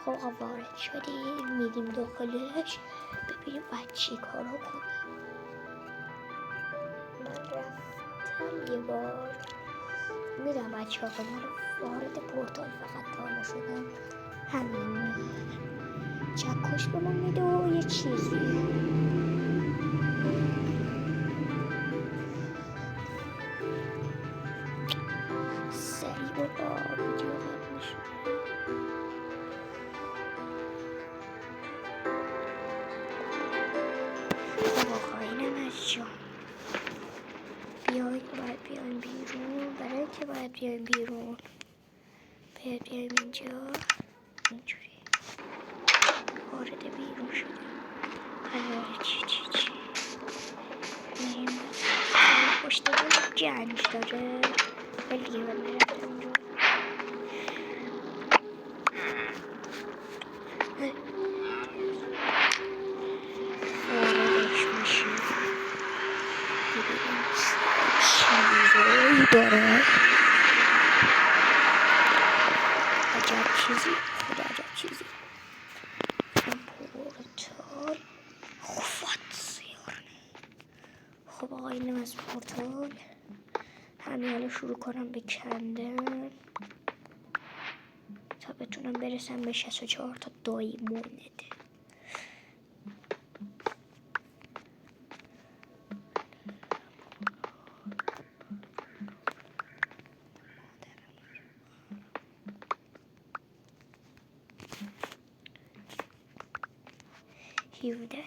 خب آقا وارد شدیم، میریم داخلش ببینیم باید چی کارا کنیم. من رفتم یه بار، میدونم باید چیکار کنم. وارد پورتال فقط تا شدم همین چکش به من میده و یه چیزی. سریع بابا ویدیو قد میشه. آقا اینم از جام باید بیایم بیرون. برای که باید بیایم بیرون بیایم اینجا اینجوری وارد بیرون شدیم. چی میریم پشت دور جنج داره ولی من نرفتم اونجا. واردش میشیم ببینیم چیزایی داره. عجب چیزی، خدا عجب چیزی. پورتال خوفت سیارنه. خب آقا اینم از پورتال. همین حالا شروع کنم به کندن تا بتونم برسم به 64 تا دایموند.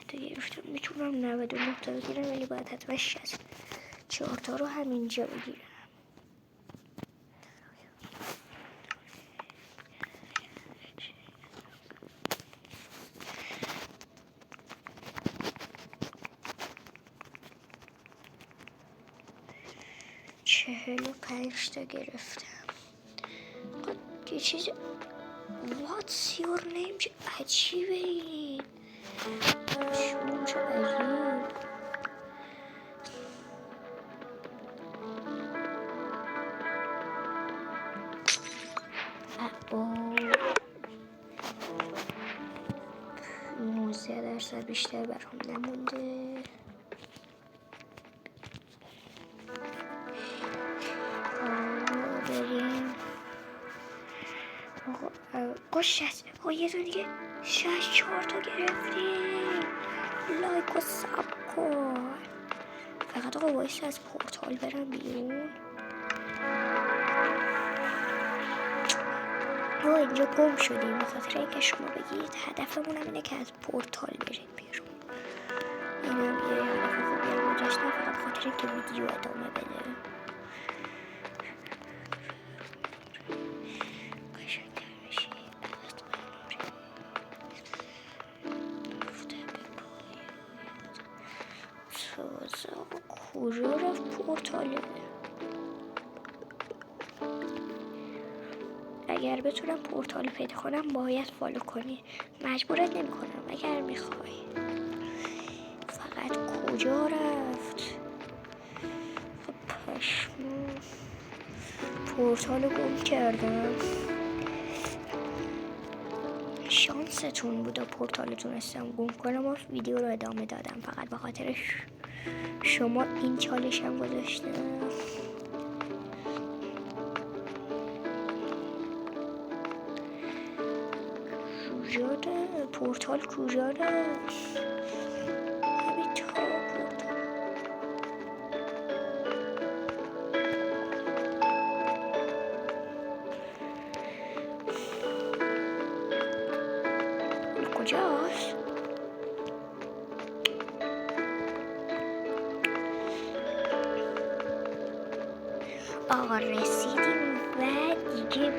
تا گرفتم، میتونم 99 تا بگیرم ولی باید حتما 64 تا رو همینجا بگیرم. چهل و 45 تا گرفتم. یه چیز What's your name؟ چه عجیبه این شما، چه عجیب. او 19% بیشتر برام نمونده. بریم آقا 60. یه دونه دیگه 64 تا گرفتیم. لایک و ساب کن. فقط آقا وایس از پورتال برم بیرون. ما اینجا گم شدیم به خاطر اینکه شما بگید هدفمون هم اینه که از پورتال بریم بیرون. اینم یه هدف خوبی هم داشتم، فقط خاطر اینکه ویدیو ادامه بده. کجا رفت پورتاله؟ اگر بتونم پورتال پیدا کنم باید فالو کنی. مجبورت نمی کنم اگر میخوای. فقط کجا رفت؟ پشمو پورتال گم کردم. شانستون بود و پورتال تونستم گم کنم و ویدیو رو ادامه دادم. فقط به خاطر شما این چالش هم گذاشتم. کجاده پورتال؟ کجاده همین تا پورتال؟ کجاست؟ آقا رسیدیم و دیگه